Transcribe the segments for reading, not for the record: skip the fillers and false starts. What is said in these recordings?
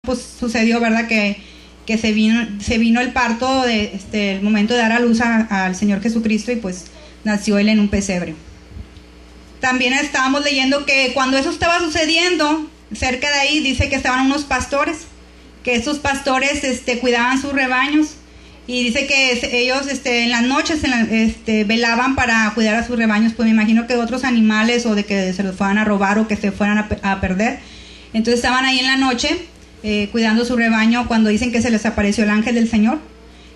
pues sucedió, ¿verdad? Que se vino el parto, el momento de dar a luz al Señor Jesucristo, y pues nació Él en un pesebre. También estábamos leyendo que cuando eso estaba sucediendo, cerca de ahí dice que estaban unos pastores, que esos pastores cuidaban sus rebaños, y dice que ellos en las noches velaban para cuidar a sus rebaños, pues me imagino que de otros animales, o de que se los fueran a robar, o que se fueran a perder. Entonces estaban ahí en la noche cuidando su rebaño, cuando dicen que se les apareció el ángel del Señor.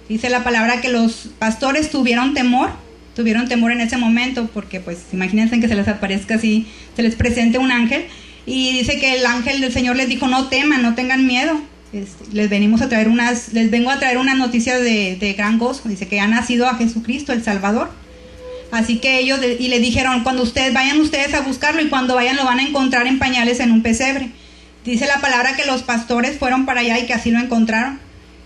Dice la palabra que los pastores tuvieron temor en ese momento, porque pues imagínense que se les aparezca así, se les presente un ángel, y dice que el ángel del Señor les dijo: no teman, no tengan miedo, les vengo a traer unas noticias de gran gozo. Dice que ha nacido a Jesucristo, el Salvador. Así que ellos, y le dijeron: cuando vayan ustedes a buscarlo, y cuando vayan lo van a encontrar en pañales en un pesebre. Dice la palabra que los pastores fueron para allá y que así lo encontraron.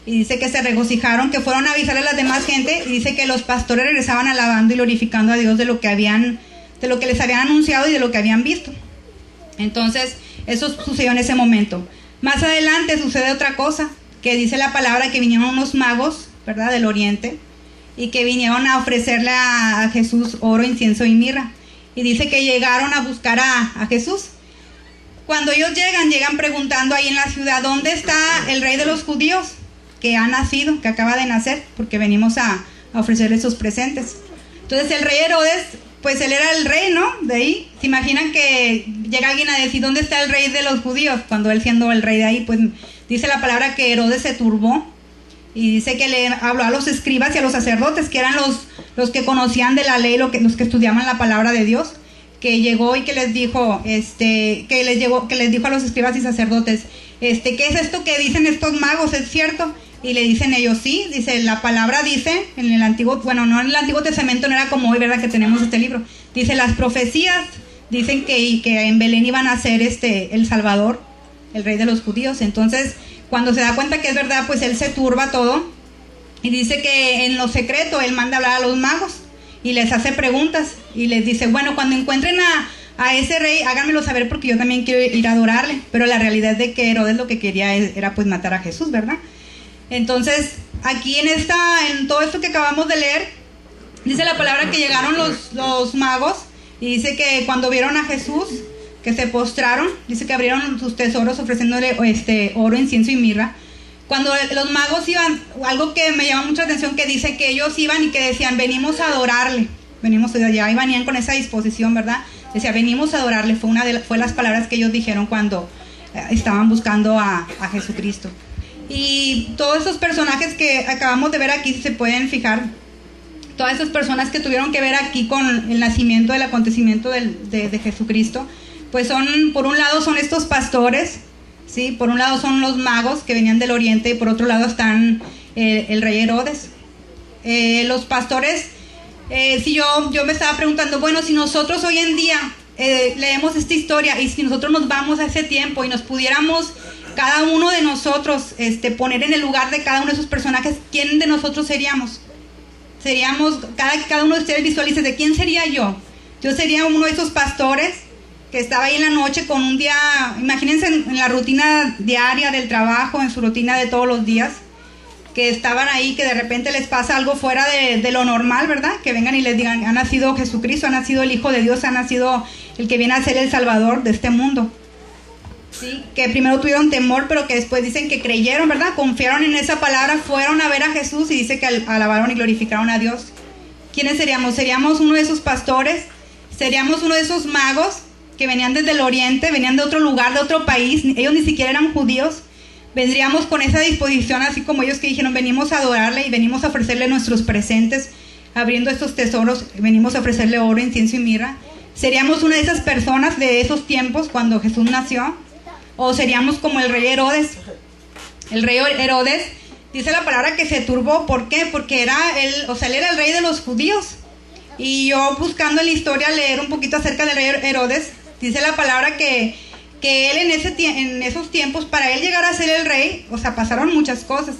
Y dice que se regocijaron, que fueron a avisarle a las demás gente, y dice que los pastores regresaban alabando y glorificando a Dios de lo que les habían anunciado y de lo que habían visto. Entonces, eso sucedió en ese momento. Más adelante sucede otra cosa, que dice la palabra que vinieron unos magos, ¿verdad?, del oriente, y que vinieron a ofrecerle a Jesús oro, incienso y mirra. Y dice que llegaron a buscar a Jesús. Cuando ellos llegan preguntando ahí en la ciudad: ¿dónde está el rey de los judíos? Que ha nacido, que acaba de nacer, porque venimos a ofrecerle sus presentes. Entonces el rey Herodes, pues él era el rey, ¿no? De ahí, ¿se imaginan que llega alguien a decir: ¿dónde está el rey de los judíos? Cuando él, siendo el rey de ahí, pues dice la palabra que Herodes se turbó, y dice que le habló a los escribas y a los sacerdotes, que eran los que conocían de la ley, los que estudiaban la palabra de Dios, que llegó y que les dijo, que les dijo a los escribas y sacerdotes, ¿qué es esto que dicen estos magos? ¿Es cierto? Y le dicen ellos: sí. Dice, la palabra dice, en el Antiguo, bueno, no en el Antiguo Testamento, no era como hoy, ¿verdad?, que tenemos este libro. Dice, las profecías dicen que en Belén iban a ser el Salvador, el rey de los judíos. Entonces, cuando se da cuenta que es verdad, pues él se turba todo, y dice que en lo secreto él manda hablar a los magos, y les hace preguntas, y les dice: bueno, cuando encuentren a ese rey, háganmelo saber, porque yo también quiero ir a adorarle. Pero la realidad es de que Herodes lo que quería era pues matar a Jesús, ¿verdad? Entonces, aquí en todo esto que acabamos de leer, dice la palabra que llegaron los magos, y dice que cuando vieron a Jesús, que se postraron, dice que abrieron sus tesoros ofreciéndole oro, incienso y mirra. Cuando los magos iban, algo que me llama mucha atención, que dice que ellos iban y que decían: venimos a adorarle, venimos allá, y venían con esa disposición, ¿verdad? Decía: venimos a adorarle. Fue las palabras que ellos dijeron cuando estaban buscando a Jesucristo. Y todos esos personajes que acabamos de ver aquí, si se pueden fijar, todas esas personas que tuvieron que ver aquí con el nacimiento, el acontecimiento de Jesucristo, pues por un lado son estos pastores, ¿sí? Por un lado son los magos que venían del oriente, y por otro lado están el rey Herodes. Los pastores, si yo me estaba preguntando, bueno, si nosotros hoy en día leemos esta historia, y si nosotros nos vamos a ese tiempo y nos pudiéramos cada uno de nosotros poner en el lugar de cada uno de esos personajes, ¿quién de nosotros seríamos? Cada uno de ustedes visualice: ¿de quién sería yo? Yo sería uno de esos pastores que estaba ahí en la noche con un día, imagínense en la rutina diaria del trabajo, en su rutina de todos los días, que estaban ahí, que de repente les pasa algo fuera de lo normal, ¿verdad? Que vengan y les digan: ha nacido Jesucristo, ha nacido el Hijo de Dios, ha nacido el que viene a ser el Salvador de este mundo. Sí, que primero tuvieron temor, pero que después dicen que creyeron, ¿verdad? Confiaron en esa palabra, fueron a ver a Jesús, y dice que alabaron y glorificaron a Dios. ¿Quiénes seríamos? ¿Seríamos uno de esos pastores? ¿Seríamos uno de esos magos que venían desde el oriente, venían de otro lugar, de otro país? Ellos ni siquiera eran judíos. Vendríamos con esa disposición, así como ellos, que dijeron: venimos a adorarle y venimos a ofrecerle nuestros presentes, abriendo estos tesoros, venimos a ofrecerle oro, incienso y mirra. ¿Seríamos una de esas personas de esos tiempos cuando Jesús nació? ¿O seríamos como el rey Herodes? El rey Herodes, dice la palabra que se turbó. ¿Por qué? Porque él era el rey de los judíos. Y yo, buscando en la historia, leer un poquito acerca del rey Herodes, dice la palabra que él en esos tiempos, para él llegar a ser el rey, o sea, pasaron muchas cosas.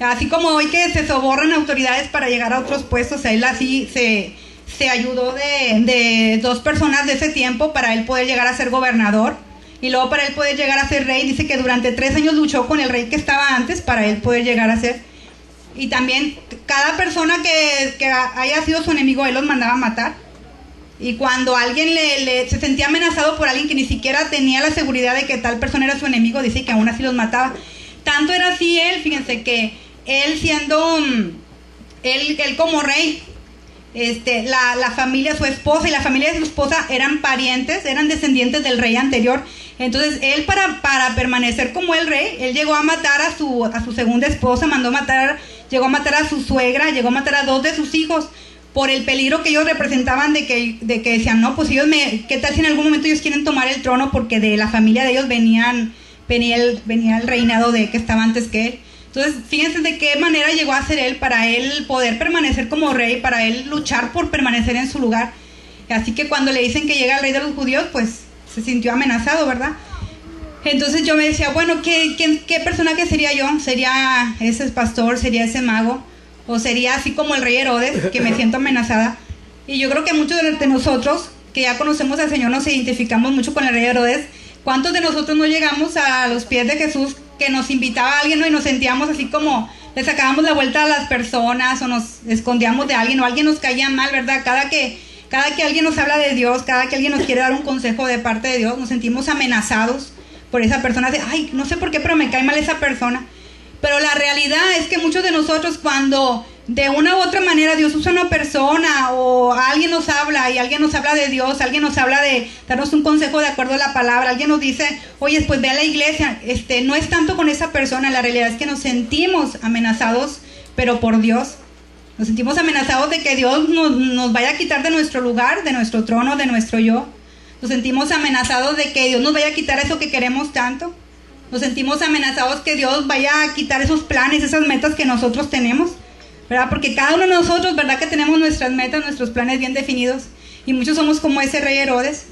Así como hoy que se sobornan autoridades para llegar a otros puestos, él así se ayudó de dos personas de ese tiempo para él poder llegar a ser gobernador. y luego para él poder llegar a ser rey, dice que durante 3 años luchó con el rey que estaba antes para él poder llegar a ser. Y también cada persona que haya sido su enemigo, él los mandaba a matar. Y cuando alguien se sentía amenazado por alguien que ni siquiera tenía la seguridad de que tal persona era su enemigo, dice que aún así los mataba. Tanto era así él, fíjense, que él siendo, él como rey, la familia, su esposa y la familia de su esposa eran parientes, eran descendientes del rey anterior. Entonces él para permanecer como el rey, él llegó a matar a su segunda esposa, llegó a matar a su suegra, llegó a matar a 2 de sus hijos, por el peligro que ellos representaban de que decían, no, pues ellos ¿qué tal si en algún momento ellos quieren tomar el trono? Porque de la familia de ellos venía el reinado de que estaba antes que él. Entonces, fíjense de qué manera llegó a ser él, para él poder permanecer como rey, para él luchar por permanecer en su lugar. Así que cuando le dicen que llega el rey de los judíos, pues se sintió amenazado, ¿verdad? Entonces yo me decía, bueno, ¿qué personaje sería yo? ¿Sería ese pastor? ¿Sería ese mago? ¿O sería así como el rey Herodes, que me siento amenazada? Y yo creo que muchos de nosotros, que ya conocemos al Señor, nos identificamos mucho con el rey Herodes. ¿Cuántos de nosotros no llegamos a los pies de Jesús, que nos invitaba a alguien, ¿no? Y nos sentíamos así como, le sacábamos la vuelta a las personas, o nos escondíamos de alguien, o alguien nos caía mal, ¿verdad? Cada que alguien nos habla de Dios, cada que alguien nos quiere dar un consejo de parte de Dios, nos sentimos amenazados por esa persona. Ay, no sé por qué, pero me cae mal esa persona. Pero la realidad es que muchos de nosotros, cuando de una u otra manera Dios usa una persona, o alguien nos habla y alguien nos habla de Dios, alguien nos habla de darnos un consejo de acuerdo a la palabra, alguien nos dice, oye, pues ve a la iglesia, no es tanto con esa persona, la realidad es que nos sentimos amenazados, pero por Dios. Nos sentimos amenazados de que Dios nos vaya a quitar de nuestro lugar, de nuestro trono, de nuestro yo. Nos sentimos amenazados de que Dios nos vaya a quitar eso que queremos tanto. Nos sentimos amenazados que Dios vaya a quitar esos planes, esas metas que nosotros tenemos, ¿verdad? Porque cada uno de nosotros, ¿verdad?, que tenemos nuestras metas, nuestros planes bien definidos. Y muchos somos como ese rey Herodes,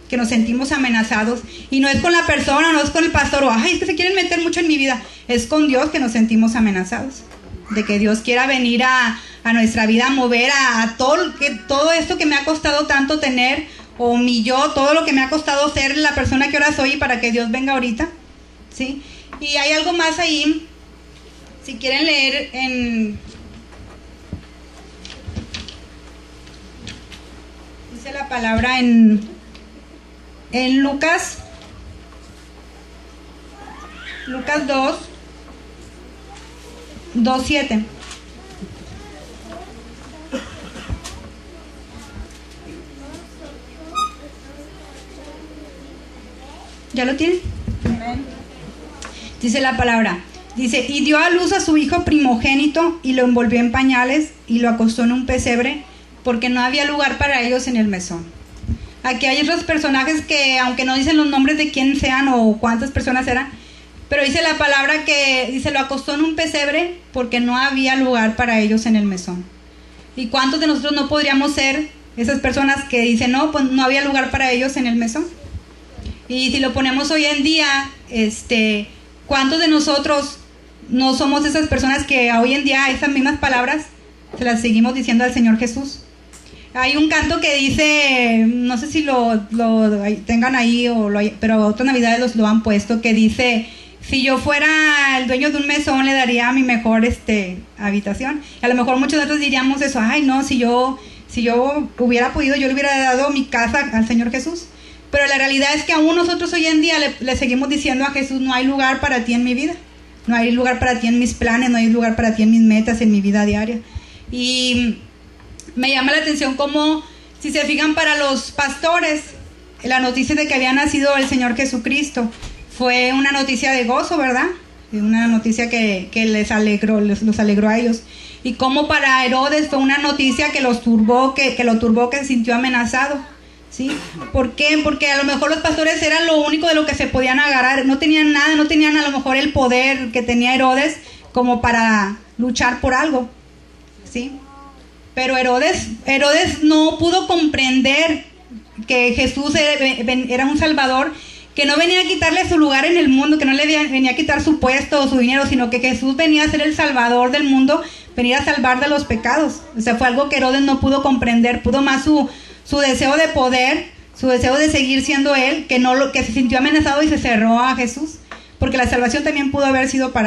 que nos sentimos amenazados. Y no es con la persona, no es con el pastor, o ay, es que se quieren meter mucho en mi vida. Es con Dios que nos sentimos amenazados. De que Dios quiera venir a nuestra vida, a mover a todo esto que me ha costado tanto tener, o mi yo, todo lo que me ha costado ser la persona que ahora soy, para que Dios venga ahorita. ¿Sí? Y hay algo más ahí, si quieren leer dice la palabra en Lucas 2:7. ¿Ya lo tienen? Dice la palabra, dice, y dio a luz a su hijo primogénito, y lo envolvió en pañales, y lo acostó en un pesebre, porque no había lugar para ellos en el mesón. Aquí hay otros personajes que, aunque no dicen los nombres de quién sean o cuántas personas eran, pero dice la palabra que, dice, lo acostó en un pesebre, porque no había lugar para ellos en el mesón. ¿Y cuántos de nosotros no podríamos ser esas personas que dicen, no, pues no había lugar para ellos en el mesón? Y si lo ponemos hoy en día, ¿cuántos de nosotros no somos esas personas que hoy en día esas mismas palabras se las seguimos diciendo al Señor Jesús? Hay un canto que dice, no sé si lo tengan ahí, pero otras navidades lo han puesto, que dice, si yo fuera el dueño de un mesón, le daría mi mejor habitación. Y a lo mejor muchos de nosotros diríamos eso, ay no, si yo hubiera podido, yo le hubiera dado mi casa al Señor Jesús. Pero la realidad es que aún nosotros hoy en día le seguimos diciendo a Jesús, no hay lugar para ti en mi vida, no hay lugar para ti en mis planes, no hay lugar para ti en mis metas, en mi vida diaria. Y me llama la atención como, si se fijan, para los pastores, la noticia de que había nacido el Señor Jesucristo fue una noticia de gozo, ¿verdad? Una noticia que los alegró a ellos. Y como para Herodes fue una noticia que lo turbó, que se sintió amenazado. ¿Sí? ¿Por qué? Porque a lo mejor los pastores eran lo único de lo que se podían agarrar, no tenían nada, no tenían a lo mejor el poder que tenía Herodes como para luchar por algo, ¿sí? Pero Herodes no pudo comprender que Jesús era un Salvador, que no venía a quitarle su lugar en el mundo, que no le venía a quitar su puesto o su dinero, sino que Jesús venía a ser el Salvador del mundo, venía a salvar de los pecados. O sea, fue algo que Herodes no pudo comprender, pudo más su deseo de poder, su deseo de seguir siendo él, que se sintió amenazado y se cerró a Jesús, porque la salvación también pudo haber sido para